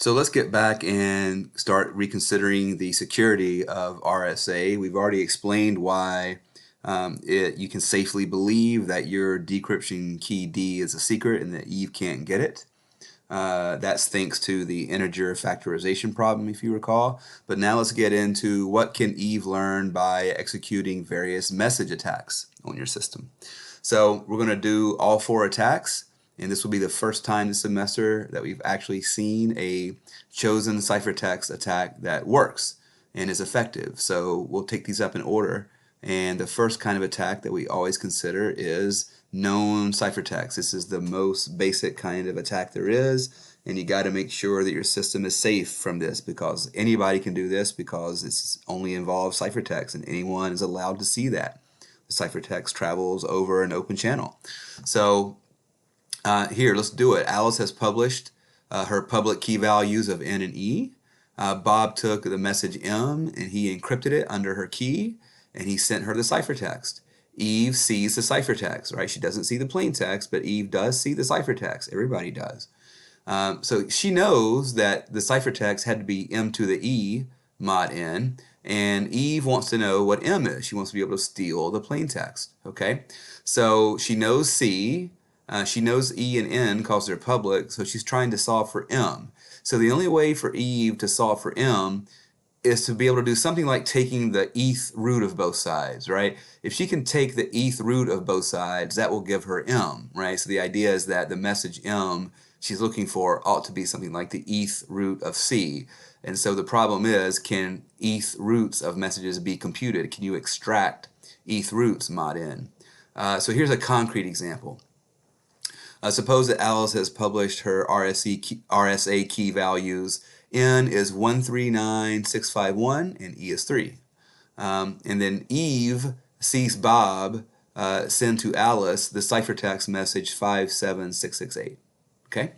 So let's get back and start reconsidering the security of RSA. We've already explained why you can safely believe that your decryption key D is a secret and that Eve can't get it. That's thanks to the integer factorization problem, if you recall. But now let's get into what can Eve learn by executing various message attacks on your system. So we're going to do all 4 attacks. And this will be the first time this semester that we've actually seen a chosen ciphertext attack that works and is effective. So we'll take these up in order. And the first kind of attack that we always consider is known ciphertext. This is the most basic kind of attack there is. And you got to make sure that your system is safe from this, because anybody can do this, because this only involves ciphertext and anyone is allowed to see that. The ciphertext travels over an open channel. So here, let's do it. Alice has published her public key values of N and E. Bob took the message M and he encrypted it under her key and he sent her the ciphertext. Eve sees the ciphertext, right? She doesn't see the plain text, but Eve does see the ciphertext. Everybody does. So she knows that the ciphertext had to be M to the E mod N, and Eve wants to know what M is. She wants to be able to steal the plain text, okay? So she knows C. She knows E and N because they're public, so she's trying to solve for M. So the only way for Eve to solve for M is to be able to do something like taking the eth root of both sides, right? If she can take the eth root of both sides, that will give her M, right? So the idea is that the message M she's looking for ought to be something like the eth root of C. And so the problem is, can eth roots of messages be computed? Can you extract eth roots mod N? So here's a concrete example. Suppose that Alice has published her RSA key values. N is 139651 and E is 3. And then Eve sees Bob send to Alice the ciphertext message 57668. Okay?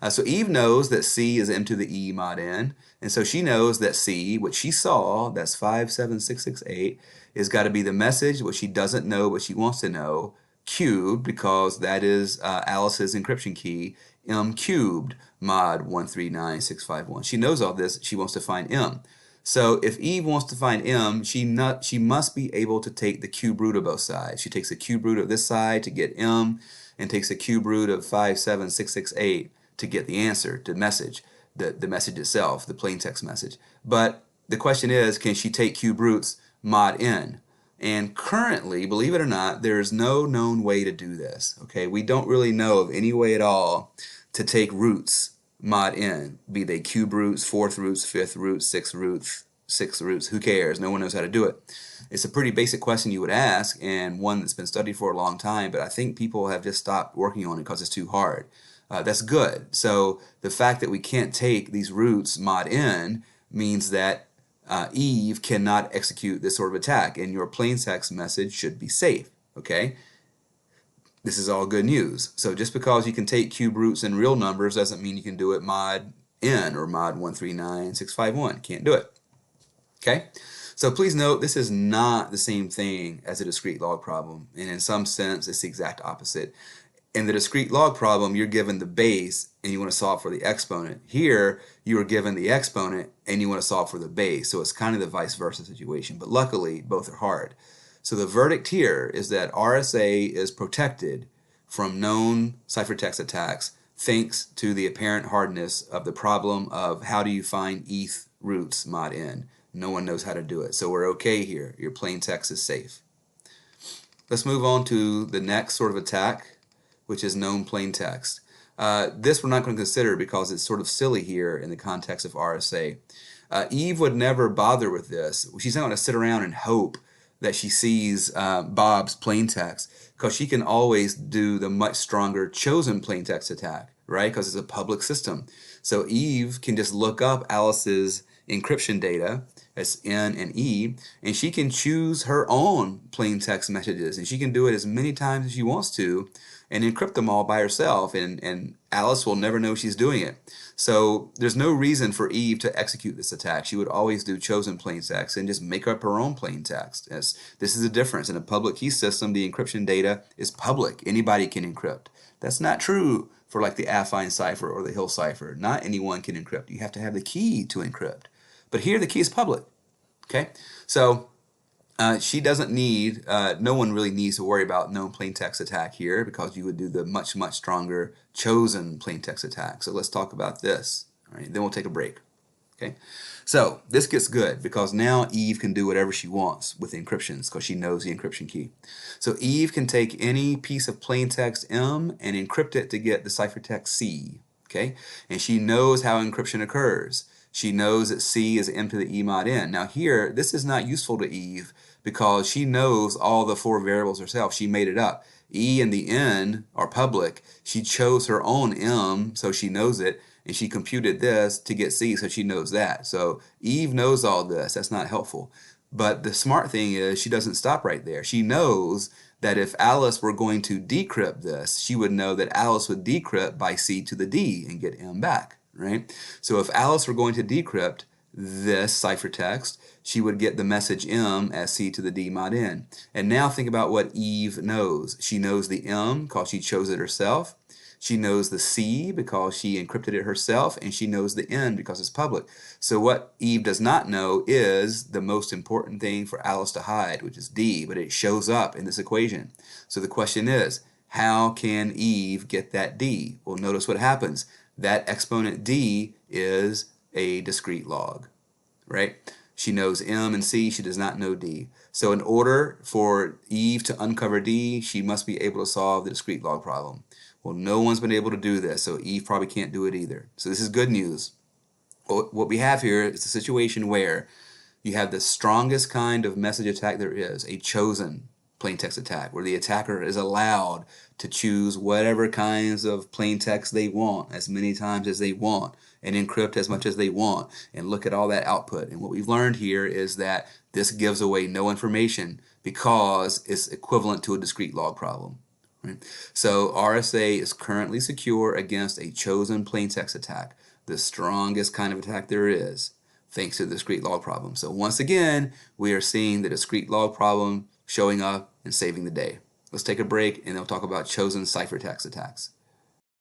So Eve knows that C is M to the E mod N, and so she knows that C, which she saw, that's 57668, is got to be the message, which she doesn't know but she wants to know, cubed, because that is Alice's encryption key, M cubed mod 139651. She knows all this. She wants to find M. So if Eve wants to find M, she must be able to take the cube root of both sides. She takes the cube root of this side to get M, and takes the cube root of 57668 to get the answer, to message, the message itself, the plain text message. But the question is, can she take cube roots mod N? And currently, believe it or not, there is no known way to do this. Okay, we don't really know of any way at all to take roots mod N, be they cube roots, 4th roots, 5th roots, 6th roots, who cares? No one knows how to do it. It's a pretty basic question you would ask, and one that's been studied for a long time, but I think people have just stopped working on it because it's too hard. That's good. So the fact that we can't take these roots mod N means that Eve cannot execute this sort of attack, and your plain text message should be safe, okay? This is all good news. So just because you can take cube roots in real numbers doesn't mean you can do it mod N or mod 139651. Can't do it, okay? So please note, this is not the same thing as a discrete log problem, and in some sense it's the exact opposite. In the discrete log problem, you're given the base and you want to solve for the exponent. Here, you are given the exponent and you want to solve for the base. So it's kind of the vice versa situation. But luckily, both are hard. So the verdict here is that RSA is protected from known ciphertext attacks thanks to the apparent hardness of the problem of how do you find eth roots mod N. No one knows how to do it. So we're okay here. Your plain text is safe. Let's move on to the next sort of attack, which is known plain text. This we're not going to consider because it's sort of silly here in the context of RSA. Eve would never bother with this. She's not going to sit around and hope that she sees Bob's plain text, because she can always do the much stronger chosen plain text attack, right? Because it's a public system. So Eve can just look up Alice's encryption data, that's N and E, and she can choose her own plain text messages, and she can do it as many times as she wants to and encrypt them all by herself, and Alice will never know she's doing it. So there's no reason for Eve to execute this attack. She would always do chosen plain text and just make up her own plain text. This is the difference. In a public key system, the encryption data is public. Anybody can encrypt. That's not true for like the affine cipher or the Hill cipher. Not anyone can encrypt. You have to have the key to encrypt. But here the key is public. Okay, so she doesn't need, no one really needs to worry about known plain text attack here because you would do the much, much stronger chosen plain text attack. So let's talk about this. All right, then we'll take a break. Okay, so this gets good because now Eve can do whatever she wants with encryptions because she knows the encryption key. So Eve can take any piece of plain text M and encrypt it to get the ciphertext C. Okay, and she knows how encryption occurs. She knows that C is M to the E mod N. Now here, this is not useful to Eve because she knows all the 4 variables herself. She made it up. E and the N are public. She chose her own M, so she knows it, and she computed this to get C, so she knows that. So Eve knows all this. That's not helpful. But the smart thing is she doesn't stop right there. She knows that if Alice were going to decrypt this, she would know that Alice would decrypt by C to the D and get M back, right? So if Alice were going to decrypt this ciphertext, she would get the message M as C to the D mod N. And now think about what Eve knows. She knows the M because she chose it herself. She knows the C because she encrypted it herself, and she knows the N because it's public. So what Eve does not know is the most important thing for Alice to hide, which is D, but it shows up in this equation. So the question is, how can Eve get that D? Well, notice what happens. That exponent D is a discrete log, right? She knows M and C, she does not know D. So in order for Eve to uncover D, she must be able to solve the discrete log problem. Well, no one's been able to do this, so Eve probably can't do it either. So this is good news. What we have here is a situation where you have the strongest kind of message attack there is, a chosen plain text attack, where the attacker is allowed to choose whatever kinds of plain text they want as many times as they want and encrypt as much as they want and look at all that output. And what we've learned here is that this gives away no information because it's equivalent to a discrete log problem. Right? So RSA is currently secure against a chosen plain text attack, the strongest kind of attack there is, thanks to the discrete log problem. So once again, we are seeing the discrete log problem showing up and saving the day. Let's take a break and then we'll talk about chosen ciphertext attacks.